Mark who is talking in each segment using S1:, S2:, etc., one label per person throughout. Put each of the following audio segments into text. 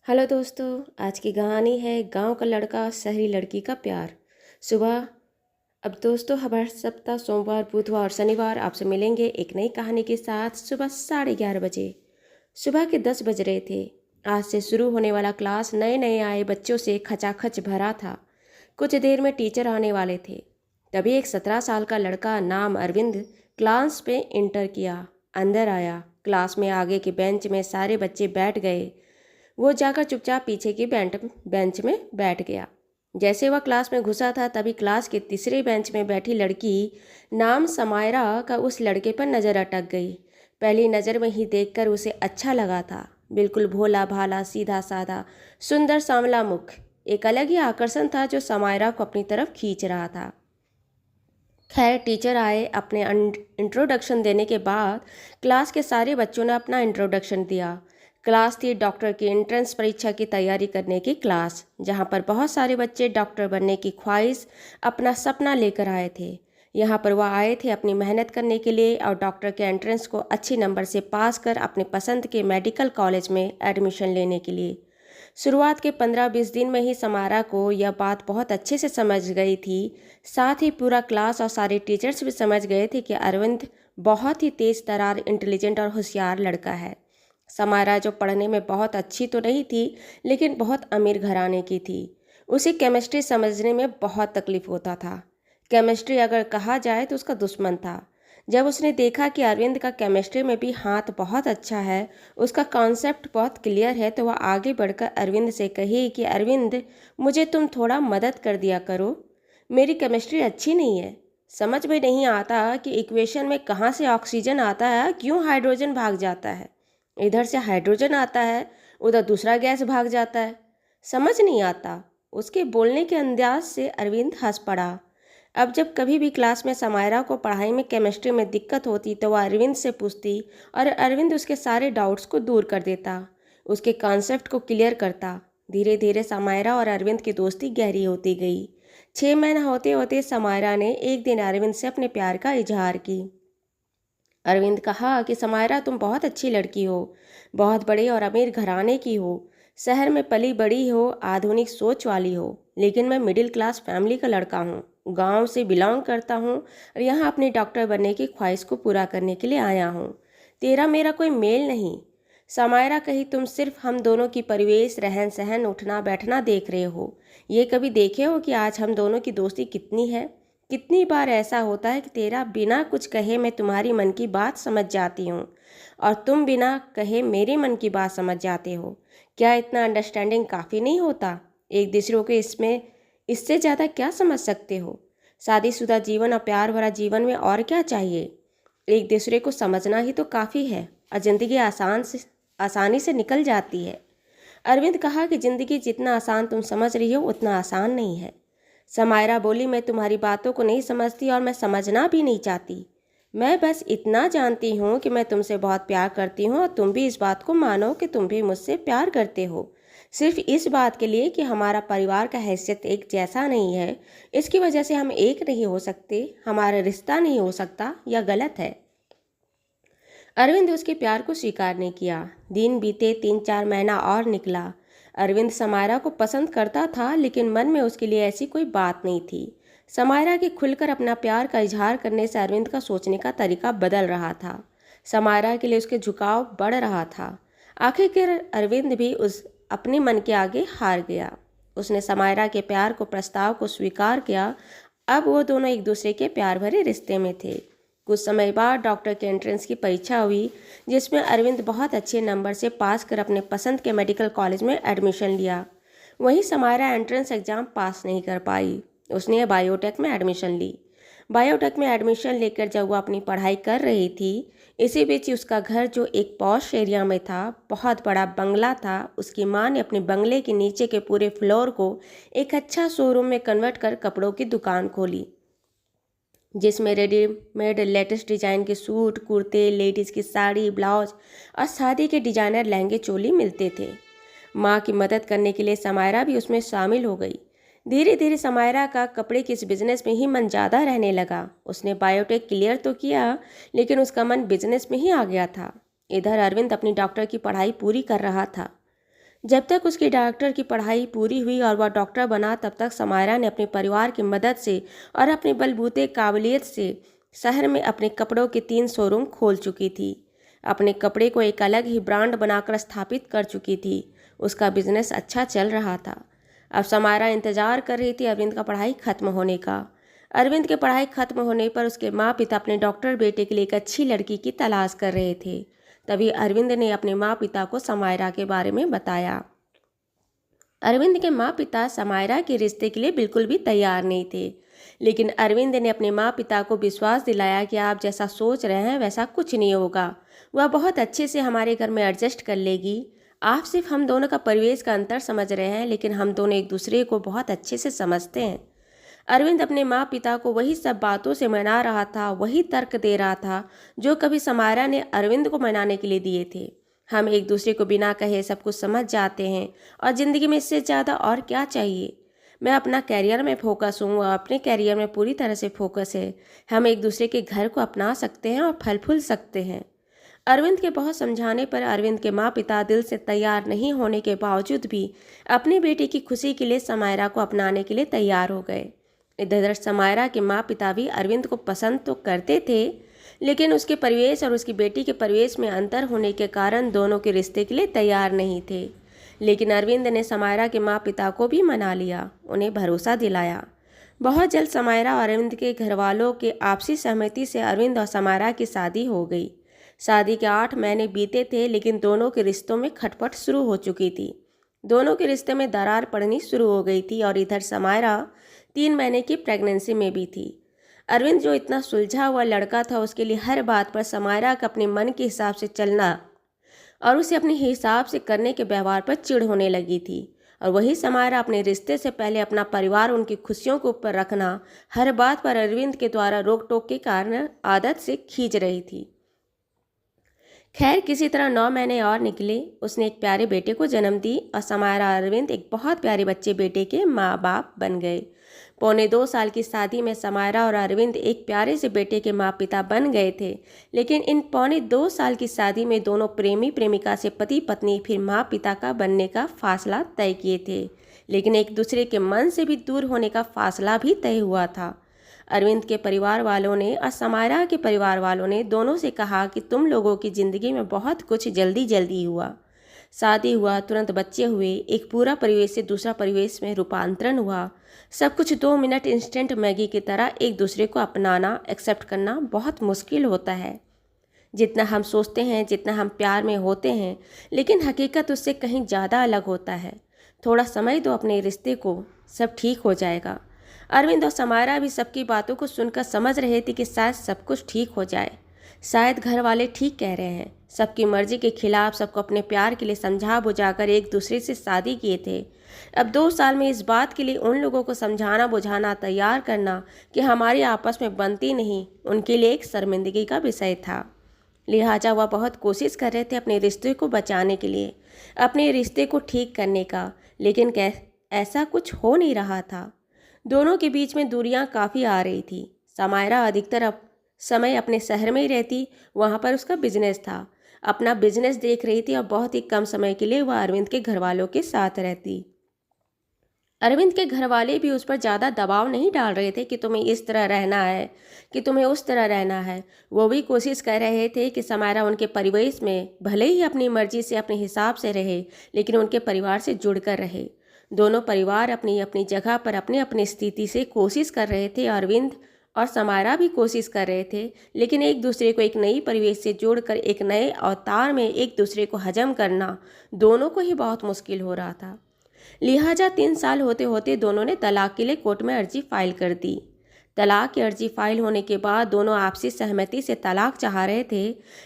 S1: Hello दोस्तों। आज की कहानी है गांव का लड़का शहरी लड़की का प्यार। सुबह। अब दोस्तों हर सप्ताह सोमवार बुधवार और शनिवार आपसे मिलेंगे एक नई कहानी के साथ सुबह 11:30 बजे। सुबह के 10 बज रहे थे। आज से शुरू होने वाला क्लास नए नए आए बच्चों से खचाखच भरा था। कुछ देर में टीचर आने वाले थे। तभी एक 17 साल का लड़का नाम अरविंद क्लास में इंटर किया। अंदर आया। क्लास में आगे के बेंच में सारे बच्चे बैठ गए। वो जाकर चुपचाप पीछे की बेंच में बैठ गया। जैसे वह क्लास में घुसा था तभी क्लास के तीसरे बेंच में बैठी लड़की नाम समायरा का उस लड़के पर नज़र अटक गई। पहली नज़र में ही देखकर उसे अच्छा लगा था। बिल्कुल भोला भाला सीधा साधा सुंदर सांवला मुख। एक अलग ही आकर्षण था जो समायरा को अपनी तरफ खींच रहा था। खैर टीचर आए। अपने इंट्रोडक्शन देने के बाद क्लास के सारे बच्चों ने अपना इंट्रोडक्शन दिया। क्लास थी डॉक्टर की एंट्रेंस परीक्षा की तैयारी करने की क्लास, जहाँ पर बहुत सारे बच्चे डॉक्टर बनने की ख्वाहिश अपना सपना लेकर आए थे। यहाँ पर वह आए थे अपनी मेहनत करने के लिए और डॉक्टर के एंट्रेंस को अच्छे नंबर से पास कर अपने पसंद के मेडिकल कॉलेज में एडमिशन लेने के लिए। शुरुआत के 15-20 दिन में ही समारा को यह बात बहुत अच्छे से समझ गई थी। साथ ही पूरा क्लास और सारे टीचर्स भी समझ गए थे कि अरविंद बहुत ही तेज़ तर्रार इंटेलिजेंट और होशियार लड़का है। समारा जो पढ़ने में बहुत अच्छी तो नहीं थी, लेकिन बहुत अमीर घराने की थी। उसे केमिस्ट्री समझने में बहुत तकलीफ होता था। केमिस्ट्री अगर कहा जाए तो उसका दुश्मन था। जब उसने देखा कि अरविंद का केमिस्ट्री में भी हाथ बहुत अच्छा है, उसका कॉन्सेप्ट बहुत क्लियर है, तो वह आगे बढ़कर अरविंद से कही कि अरविंद, मुझे तुम थोड़ा मदद कर दिया करो। मेरी केमिस्ट्री अच्छी नहीं है। समझ में नहीं आता कि इक्वेशन में कहाँ से ऑक्सीजन आता है, क्यों हाइड्रोजन भाग जाता है। इधर से हाइड्रोजन आता है, उधर दूसरा गैस भाग जाता है। समझ नहीं आता। उसके बोलने के अंदाज से अरविंद हंस पड़ा। अब जब कभी भी क्लास में समायरा को पढ़ाई में केमिस्ट्री में दिक्कत होती तो वह अरविंद से पूछती और अरविंद उसके सारे डाउट्स को दूर कर देता, उसके कॉन्सेप्ट को क्लियर करता। धीरे धीरे समायरा और अरविंद की दोस्ती गहरी होती गई। 6 महीना होते होते समायरा ने एक दिन अरविंद से अपने प्यार का इजहार की। अरविंद कहा कि समायरा, तुम बहुत अच्छी लड़की हो, बहुत बड़े और अमीर घराने की हो, शहर में पली बड़ी हो, आधुनिक सोच वाली हो, लेकिन मैं मिडिल क्लास फैमिली का लड़का हूँ, गांव से बिलोंग करता हूँ और यहाँ अपने डॉक्टर बनने की ख्वाहिश को पूरा करने के लिए आया हूँ। तेरा मेरा कोई मेल नहीं। समायरा कही, तुम सिर्फ हम दोनों की परिवेश रहन सहन उठना बैठना देख रहे हो। ये कभी देखे हो कि आज हम दोनों की दोस्ती कितनी है। कितनी बार ऐसा होता है कि तेरा बिना कुछ कहे मैं तुम्हारी मन की बात समझ जाती हूँ और तुम बिना कहे मेरे मन की बात समझ जाते हो। क्या इतना अंडरस्टैंडिंग काफ़ी नहीं होता? एक दूसरे को इसमें इससे ज़्यादा क्या समझ सकते हो? शादीशुदा जीवन और प्यार भरा जीवन में और क्या चाहिए? एक दूसरे को समझना ही तो काफ़ी है और ज़िंदगी आसानी से निकल जाती है। अरविंद कहा कि ज़िंदगी जितना आसान तुम समझ रही हो उतना आसान नहीं है। समायरा बोली, मैं तुम्हारी बातों को नहीं समझती और मैं समझना भी नहीं चाहती। मैं बस इतना जानती हूँ कि मैं तुमसे बहुत प्यार करती हूँ और तुम भी इस बात को मानो कि तुम भी मुझसे प्यार करते हो। सिर्फ इस बात के लिए कि हमारा परिवार का हैसियत एक जैसा नहीं है, इसकी वजह से हम एक नहीं हो सकते, हमारा रिश्ता नहीं हो सकता, यह गलत है। अरविंद उसके प्यार को स्वीकार नहीं किया। दिन बीते, 3-4 महीना और निकला। अरविंद समायरा को पसंद करता था, लेकिन मन में उसके लिए ऐसी कोई बात नहीं थी। समायरा के खुलकर अपना प्यार का इजहार करने से अरविंद का सोचने का तरीका बदल रहा था। समायरा के लिए उसके झुकाव बढ़ रहा था। आखिरकार अरविंद भी उस अपने मन के आगे हार गया। उसने समायरा के प्यार को प्रस्ताव को स्वीकार किया। अब वो दोनों एक दूसरे के प्यार भरे रिश्ते में थे। कुछ समय बाद डॉक्टर के एंट्रेंस की परीक्षा हुई, जिसमें अरविंद बहुत अच्छे नंबर से पास कर अपने पसंद के मेडिकल कॉलेज में एडमिशन लिया। वहीं समायरा एंट्रेंस एग्ज़ाम पास नहीं कर पाई। उसने बायोटेक में एडमिशन ली। बायोटेक में एडमिशन लेकर जब वो अपनी पढ़ाई कर रही थी, इसी बीच उसका घर जो एक पॉश एरिया में था, बहुत बड़ा बंगला था, उसकी माँ ने अपने बंगले के नीचे के पूरे फ्लोर को एक अच्छा शोरूम में कन्वर्ट कर कपड़ों की दुकान खोली, जिसमें रेडीमेड लेटेस्ट डिज़ाइन के सूट, कुर्ते, लेडीज़ की साड़ी, ब्लाउज और शादी के डिजाइनर लहंगे चोली मिलते थे। माँ की मदद करने के लिए समायरा भी उसमें शामिल हो गई। धीरे धीरे समायरा का कपड़े के इस बिज़नेस में ही मन ज़्यादा रहने लगा। उसने बायोटेक क्लियर तो किया, लेकिन उसका मन बिजनेस में ही आ गया था। इधर अरविंद अपनी डॉक्टर की पढ़ाई पूरी कर रहा था। जब तक उसकी डॉक्टर की पढ़ाई पूरी हुई और वह डॉक्टर बना, तब तक समायरा ने अपने परिवार की मदद से और अपने बलबूते काबिलियत से शहर में अपने कपड़ों के 3 शोरूम खोल चुकी थी। अपने कपड़े को एक अलग ही ब्रांड बनाकर स्थापित कर चुकी थी। उसका बिजनेस अच्छा चल रहा था। अब समायरा इंतजार कर रही थी अरविंद का पढ़ाई खत्म होने का। अरविंद की पढ़ाई खत्म होने पर उसके माँ पिता अपने डॉक्टर बेटे के लिए एक अच्छी लड़की की तलाश कर रहे थे। तभी अरविंद ने अपने माँ पिता को समायरा के बारे में बताया। अरविंद के माँ पिता समायरा के रिश्ते के लिए बिल्कुल भी तैयार नहीं थे, लेकिन अरविंद ने अपने माँ पिता को विश्वास दिलाया कि आप जैसा सोच रहे हैं वैसा कुछ नहीं होगा। वह बहुत अच्छे से हमारे घर में एडजस्ट कर लेगी। आप सिर्फ हम दोनों का परिवेश का अंतर समझ रहे हैं, लेकिन हम दोनों एक दूसरे को बहुत अच्छे से समझते हैं। अरविंद अपने माँ पिता को वही सब बातों से मना रहा था, वही तर्क दे रहा था जो कभी समायरा ने अरविंद को मनाने के लिए दिए थे। हम एक दूसरे को बिना कहे सब कुछ समझ जाते हैं और ज़िंदगी में इससे ज़्यादा और क्या चाहिए। मैं अपना कैरियर में फोकस हूँ, वह अपने कैरियर में पूरी तरह से फोकस है। हम एक दूसरे के घर को अपना सकते हैं और फल फूल सकते हैं। अरविंद के बहुत समझाने पर अरविंद के माँ पिता दिल से तैयार नहीं होने के बावजूद भी अपनी बेटी की खुशी के लिए समायरा को अपनाने के लिए तैयार हो गए। इधर समायरा के माँ पिता भी अरविंद को पसंद तो करते थे, लेकिन उसके परिवेश और उसकी बेटी के परिवेश में अंतर होने के कारण दोनों के रिश्ते के लिए तैयार नहीं थे। लेकिन अरविंद ने समायरा के माँ पिता को भी मना लिया, उन्हें भरोसा दिलाया। बहुत जल्द समायरा और अरविंद के घर वालों के आपसी सहमति से अरविंद और समायरा की शादी हो गई। शादी के 8 महीने बीते थे, लेकिन दोनों के रिश्तों में खटपट शुरू हो चुकी थी। दोनों के रिश्ते में दरार पड़नी शुरू हो गई थी और इधर समायरा 3 महीने की प्रेगनेंसी में भी थी। अरविंद जो इतना सुलझा हुआ लड़का था, उसके लिए हर बात पर समायरा का अपने मन के हिसाब से चलना और उसे अपने हिसाब से करने के व्यवहार पर चिढ़ होने लगी थी। और वही समायरा अपने रिश्ते से पहले अपना परिवार, उनकी खुशियों को ऊपर रखना, हर बात पर अरविंद के द्वारा रोक टोक के कारण आदत से खींच रही थी। खैर, किसी तरह 9 महीने और निकले। उसने एक प्यारे बेटे को जन्म दी और समायरा और अरविंद एक बहुत प्यारे बच्चे बेटे के माँ बाप बन गए। पौने 2 साल की शादी में समायरा और अरविंद एक प्यारे से बेटे के माँ पिता बन गए थे। लेकिन इन पौने 2 साल की शादी में दोनों प्रेमी प्रेमिका से पति पत्नी फिर माँ पिता का बनने का फासला तय किए थे। लेकिन एक दूसरे के मन से भी दूर होने का फासला भी तय हुआ था। अरविंद के परिवार वालों ने और समायरा के परिवार वालों ने दोनों से कहा कि तुम लोगों की ज़िंदगी में बहुत कुछ जल्दी जल्दी हुआ। शादी हुआ, तुरंत बच्चे हुए, एक पूरा परिवेश से दूसरा परिवेश में रूपांतरण हुआ। सब कुछ 2 मिनट इंस्टेंट मैगी की तरह एक दूसरे को अपनाना, एक्सेप्ट करना बहुत मुश्किल होता है। जितना हम सोचते हैं, जितना हम प्यार में होते हैं, लेकिन हकीकत उससे कहीं ज़्यादा अलग होता है। थोड़ा समय दो अपने रिश्ते को, सब ठीक हो जाएगा। अरविंद और समायरा भी सबकी बातों को सुनकर समझ रहे थे कि शायद सब कुछ ठीक हो जाए। शायद घर वाले ठीक कह रहे हैं। सबकी मर्जी के खिलाफ सबको अपने प्यार के लिए समझा बुझाकर एक दूसरे से शादी किए थे। अब 2 साल में इस बात के लिए उन लोगों को समझाना बुझाना तैयार करना कि हमारी आपस में बनती नहीं, उनके लिए एक शर्मिंदगी का विषय था। लिहाजा वह बहुत कोशिश कर रहे थे अपने रिश्ते को बचाने के लिए, अपने रिश्ते को ठीक करने का, लेकिन ऐसा कुछ हो नहीं रहा था। दोनों के बीच में दूरियां काफ़ी आ रही थी। समायरा अधिकतर समय अपने शहर में ही रहती, वहाँ पर उसका बिजनेस था, अपना बिजनेस देख रही थी और बहुत ही कम समय के लिए वह अरविंद के घर वालों के साथ रहती। अरविंद के घर वाले भी उस पर ज़्यादा दबाव नहीं डाल रहे थे कि तुम्हें इस तरह रहना है, कि तुम्हें उस तरह रहना है। वो भी कोशिश कर रहे थे कि समायरा उनके परिवेश में भले ही अपनी मर्जी से अपने हिसाब से रहे, लेकिन उनके परिवार से जुड़कर रहे। दोनों परिवार अपनी अपनी जगह पर अपने अपनी स्थिति से कोशिश कर रहे थे। अरविंद और समायरा भी कोशिश कर रहे थे, लेकिन एक दूसरे को एक नई परिवेश से जोड़कर एक नए अवतार में एक दूसरे को हजम करना दोनों को ही बहुत मुश्किल हो रहा था। लिहाजा 3 साल होते होते दोनों ने तलाक के लिए कोर्ट में अर्जी फाइल कर दी। तलाक की अर्जी फाइल होने के बाद दोनों आपसी सहमति से तलाक चाह रहे थे।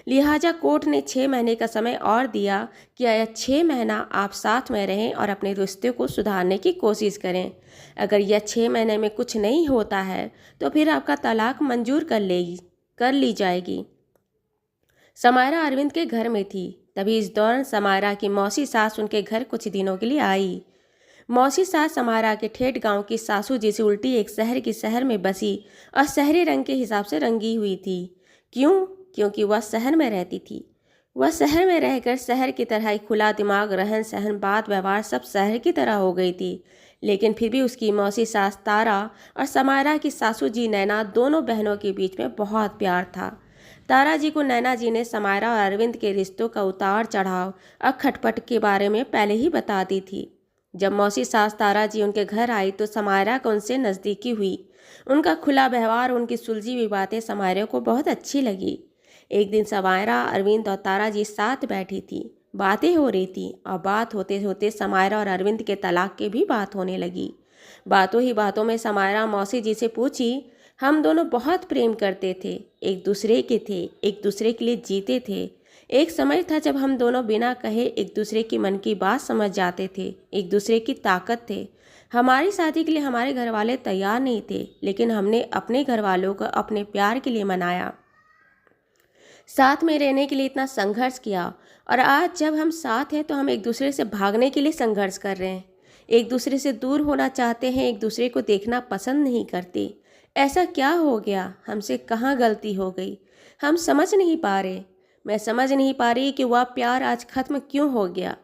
S1: लिहाजा कोर्ट ने 6 महीने का समय और दिया कि यह 6 महीना आप साथ में रहें और अपने रिश्ते को सुधारने की कोशिश करें। अगर यह 6 महीने में कुछ नहीं होता है तो फिर आपका तलाक मंजूर कर ली जाएगी। समायरा अरविंद के घर में थी। तभी इस दौरान समायरा की मौसी सास उनके घर कुछ दिनों के लिए आई। मौसी सास समायरा के ठेठ गांव की सासू जी से उल्टी एक शहर में बसी और शहरी रंग के हिसाब से रंगी हुई थी। क्यों? क्योंकि वह शहर में रहती थी। वह शहर में रहकर शहर की तरह ही खुला दिमाग, रहन सहन, बात व्यवहार सब शहर की तरह हो गई थी। लेकिन फिर भी उसकी मौसी सास तारा और समायरा की सासू जी नैना, दोनों बहनों के बीच में बहुत प्यार था। तारा जी को नैना जी ने समायरा और अरविंद के रिश्तों का उतार चढ़ाव और खटपट के बारे में पहले ही बता दी थी। जब मौसी सास तारा जी उनके घर आई तो समायरा को उनसे नज़दीकी हुई। उनका खुला व्यवहार, उनकी सुलझी हुई बातें समायरा को बहुत अच्छी लगी। एक दिन समायरा, अरविंद और तारा जी साथ बैठी थी। बातें हो रही थी और बात होते होते समायरा और अरविंद के तलाक की भी बात होने लगी। बातों ही बातों में समायरा मौसी जी से पूछी, हम दोनों बहुत प्रेम करते थे, एक दूसरे के थे, एक दूसरे के लिए जीते थे। एक समय था जब हम दोनों बिना कहे एक दूसरे की मन की बात समझ जाते थे, एक दूसरे की ताकत थे। हमारी शादी के लिए हमारे घर वाले तैयार नहीं थे, लेकिन हमने अपने घर वालों को अपने प्यार के लिए मनाया, साथ में रहने के लिए इतना संघर्ष किया। और आज जब हम साथ हैं तो हम एक दूसरे से भागने के लिए संघर्ष कर रहे हैं, एक दूसरे से दूर होना चाहते हैं, एक दूसरे को देखना पसंद नहीं करते। ऐसा क्या हो गया? हमसे कहाँ गलती हो गई? हम समझ नहीं पा रहे। मैं समझ नहीं पा रही कि वह प्यार आज खत्म क्यों हो गया।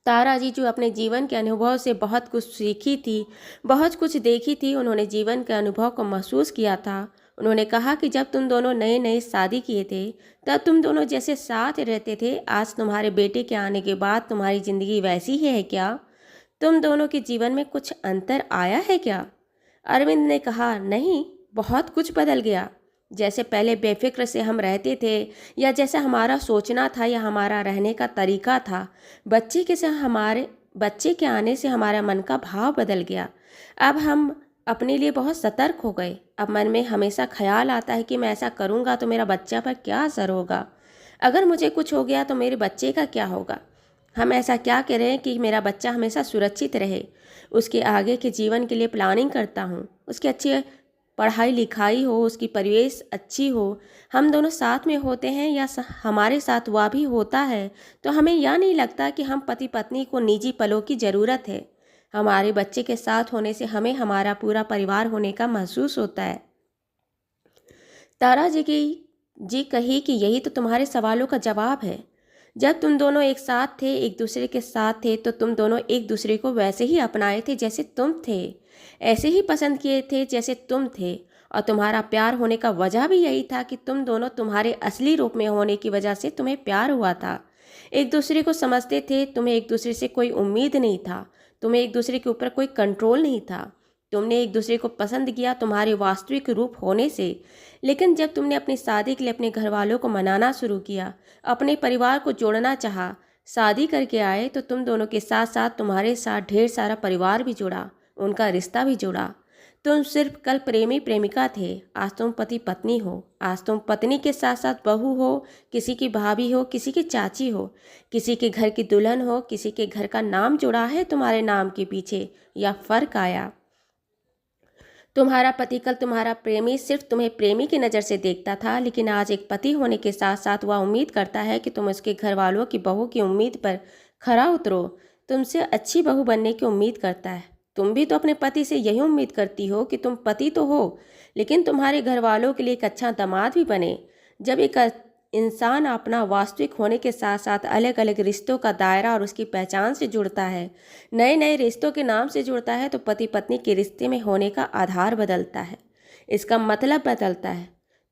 S1: तारा जी जो अपने जीवन के अनुभव से बहुत कुछ सीखी थी, बहुत कुछ देखी थी, उन्होंने जीवन के अनुभव को महसूस किया था। उन्होंने कहा कि जब तुम दोनों नए नए शादी किए थे तब तुम दोनों जैसे साथ रहते थे, आज तुम्हारे बेटे के आने के बाद तुम्हारी ज़िंदगी वैसी ही है क्या? तुम दोनों के जीवन में कुछ अंतर आया है क्या? अरविंद ने कहा, नहीं, बहुत कुछ बदल गया। जैसे पहले बेफिक्र से हम रहते थे, या जैसा हमारा सोचना था या हमारा रहने का तरीका था, बच्चे के आने से हमारा मन का भाव बदल गया। अब हम अपने लिए बहुत सतर्क हो गए। अब मन में हमेशा ख्याल आता है कि मैं ऐसा करूँगा तो मेरा बच्चा पर क्या असर होगा, अगर मुझे कुछ हो गया तो मेरे बच्चे का क्या होगा। हम ऐसा क्या करें कि मेरा बच्चा हमेशा सुरक्षित रहे। उसके आगे के जीवन के लिए प्लानिंग करता हूँ, उसकी अच्छी पढ़ाई लिखाई हो, उसकी परिवेश अच्छी हो। हम दोनों साथ में होते हैं या हमारे साथ वह भी होता है तो हमें यह नहीं लगता कि हम पति पत्नी को निजी पलों की ज़रूरत है। हमारे बच्चे के साथ होने से हमें हमारा पूरा परिवार होने का महसूस होता है। तारा जी कही कि यही तो तुम्हारे सवालों का जवाब है। जब तुम दोनों एक साथ थे, एक दूसरे के साथ थे, तो तुम दोनों एक दूसरे को वैसे ही अपनाए थे जैसे तुम थे, ऐसे ही पसंद किए थे जैसे तुम थे। और तुम्हारा प्यार होने का वजह भी यही था कि तुम दोनों तुम्हारे असली रूप में होने की वजह से तुम्हें प्यार हुआ था। एक दूसरे को समझते थे, तुम्हें एक दूसरे से कोई उम्मीद नहीं था, तुम्हें एक दूसरे के ऊपर कोई कंट्रोल नहीं था। तुमने एक दूसरे को पसंद किया तुम्हारे वास्तविक रूप होने से। लेकिन जब तुमने अपनी शादी के लिए अपने घर वालों को मनाना शुरू किया, अपने परिवार को जोड़ना चाहा, शादी करके आए, तो तुम दोनों के साथ साथ तुम्हारे साथ ढेर सारा परिवार भी जुड़ा, उनका रिश्ता भी जुड़ा। तुम सिर्फ कल प्रेमी प्रेमिका थे, आज तुम पति पत्नी हो। आज तुम पत्नी के साथ साथ बहू हो, किसी की भाभी हो, किसी की चाची हो, किसी के घर की दुल्हन हो, किसी के घर का नाम जुड़ा है तुम्हारे नाम के पीछे। या फर्क आया। तुम्हारा पति कल तुम्हारा प्रेमी सिर्फ तुम्हें प्रेमी की नज़र से देखता था, लेकिन आज एक पति होने के साथ साथ वह उम्मीद करता है कि तुम उसके घर वालों की बहू की उम्मीद पर खरा उतरो, तुमसे अच्छी बहू बनने की उम्मीद करता है। तुम भी तो अपने पति से यही उम्मीद करती हो कि तुम पति तो हो, लेकिन तुम्हारे घर वालों के लिए एक अच्छा दामाद भी बने। जब एक इंसान अपना वास्तविक होने के साथ साथ अलग अलग रिश्तों का दायरा और उसकी पहचान से जुड़ता है, नए नए रिश्तों के नाम से जुड़ता है, तो पति पत्नी के रिश्ते में होने का आधार बदलता है, इसका मतलब बदलता है।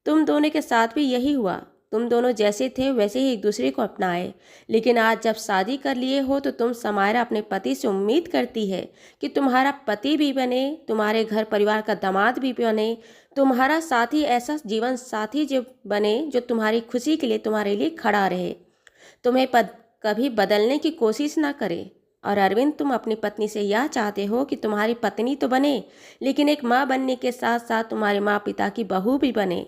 S1: तुम दोनों के साथ भी यही हुआ। तुम दोनों जैसे थे वैसे ही एक दूसरे को अपनाए, लेकिन आज जब शादी कर लिए हो तो तुम समायरा अपने पति से उम्मीद करती है कि तुम्हारा पति भी बने, तुम्हारे घर परिवार का दामाद भी बने, तुम्हारा साथी ऐसा जीवन साथी जो बने जो तुम्हारी खुशी के लिए तुम्हारे लिए खड़ा रहे, तुम्हें कभी बदलने की कोशिश ना करे। और अरविंद, तुम अपनी पत्नी से यह चाहते हो कि तुम्हारी पत्नी तो बने, लेकिन एक माँ बनने के साथ साथ तुम्हारे माँ पिता की बहू भी बने।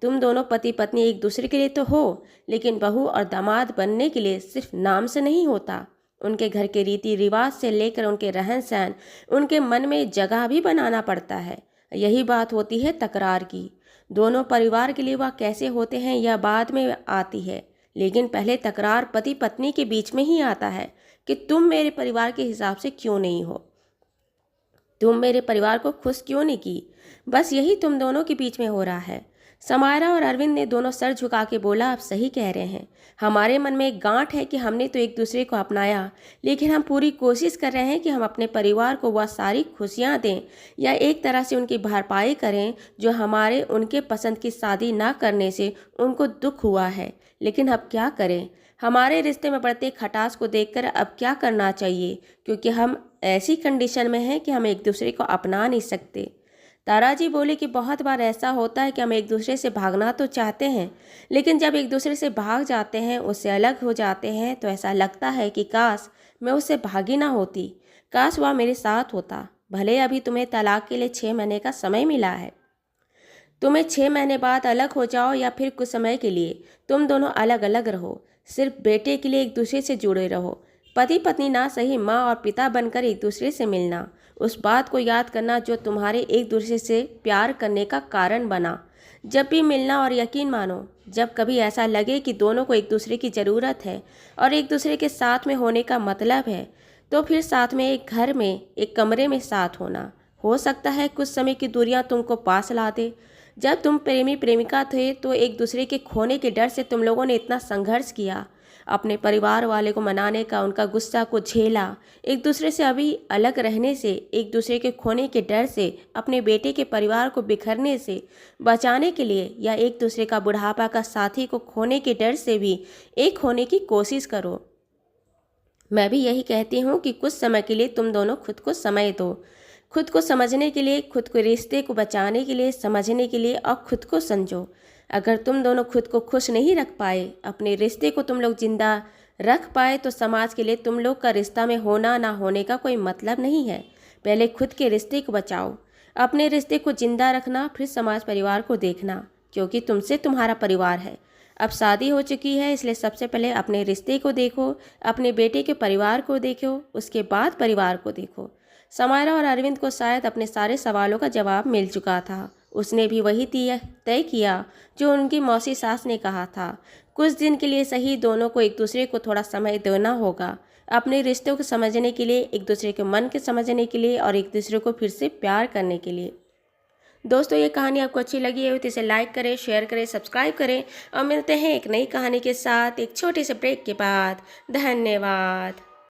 S1: तुम दोनों पति पत्नी एक दूसरे के लिए तो हो, लेकिन बहू और दामाद बनने के लिए सिर्फ नाम से नहीं होता। उनके घर के रीति रिवाज से लेकर उनके रहन सहन, उनके मन में जगह भी बनाना पड़ता है। यही बात होती है तकरार की। दोनों परिवार के लिए वह कैसे होते हैं यह बाद में आती है, लेकिन पहले तकरार पति पत्नी के बीच में ही आता है कि तुम मेरे परिवार के हिसाब से क्यों नहीं हो, तुम मेरे परिवार को खुश क्यों नहीं की। बस यही तुम दोनों के बीच में हो रहा है। समायरा और अरविंद ने दोनों सर झुका के बोला, आप सही कह रहे हैं। हमारे मन में एक गांठ है कि हमने तो एक दूसरे को अपनाया, लेकिन हम पूरी कोशिश कर रहे हैं कि हम अपने परिवार को वह सारी खुशियां दें या एक तरह से उनकी भरपाई करें जो हमारे उनके पसंद की शादी ना करने से उनको दुख हुआ है। लेकिन अब क्या करें? हमारे रिश्ते में बढ़ते खटास को देखकर अब क्या करना चाहिए, क्योंकि हम ऐसी कंडीशन में हैं कि हम एक दूसरे को अपना नहीं सकते। ताराजी बोले कि बहुत बार ऐसा होता है कि हम एक दूसरे से भागना तो चाहते हैं, लेकिन जब एक दूसरे से भाग जाते हैं, उससे अलग हो जाते हैं, तो ऐसा लगता है कि काश मैं उससे भागी ना होती, काश वह मेरे साथ होता। भले अभी तुम्हें तलाक के लिए 6 महीने का समय मिला है, तुम्हें 6 महीने बाद अलग हो जाओ या फिर कुछ समय के लिए तुम दोनों अलग अलग रहो, सिर्फ बेटे के लिए एक दूसरे से जुड़े रहो। पति पत्नी ना सही, माँ और पिता बनकर एक दूसरे से मिलना, उस बात को याद करना जो तुम्हारे एक दूसरे से प्यार करने का कारण बना। जब भी मिलना, और यकीन मानो जब कभी ऐसा लगे कि दोनों को एक दूसरे की ज़रूरत है और एक दूसरे के साथ में होने का मतलब है, तो फिर साथ में एक घर में एक कमरे में साथ होना। हो सकता है कुछ समय की दूरियां तुमको पास ला दे। जब तुम प्रेमी प्रेमिका थे तो एक दूसरे के खोने के डर से तुम लोगों ने इतना संघर्ष किया, अपने परिवार वाले को मनाने का, उनका गुस्सा को झेला, एक दूसरे से अभी अलग रहने से, एक दूसरे के खोने के डर से, अपने बेटे के परिवार को बिखरने से बचाने के लिए, या एक दूसरे का बुढ़ापा का साथी को खोने के डर से भी एक होने की कोशिश करो। मैं भी यही कहती हूँ कि कुछ समय के लिए तुम दोनों खुद को समय दो, खुद को समझने के लिए, खुद को रिश्ते को बचाने के लिए, समझने के लिए, और खुद को समझो। अगर तुम दोनों खुद को खुश नहीं रख पाए, अपने रिश्ते को तुम लोग जिंदा रख पाए, तो समाज के लिए तुम लोग का रिश्ता में होना ना होने का कोई मतलब नहीं है। पहले खुद के रिश्ते को बचाओ, अपने रिश्ते को जिंदा रखना, फिर समाज परिवार को देखना, क्योंकि तुमसे तुम्हारा परिवार है। अब शादी हो चुकी है, इसलिए सबसे पहले अपने रिश्ते को देखो, अपने बेटे के परिवार को देखो, उसके बाद परिवार को देखो। समायरा और अरविंद को शायद अपने सारे सवालों का जवाब मिल चुका था। उसने भी वही तय किया जो उनकी मौसी सास ने कहा था। कुछ दिन के लिए सही, दोनों को एक दूसरे को थोड़ा समय देना होगा, अपने रिश्तों को समझने के लिए, एक दूसरे के मन के समझने के लिए, और एक दूसरे को फिर से प्यार करने के लिए। दोस्तों, ये कहानी आपको अच्छी लगी है तो इसे लाइक करें, शेयर करें, सब्सक्राइब करें, और मिलते हैं एक नई कहानी के साथ एक छोटे से ब्रेक के बाद। धन्यवाद।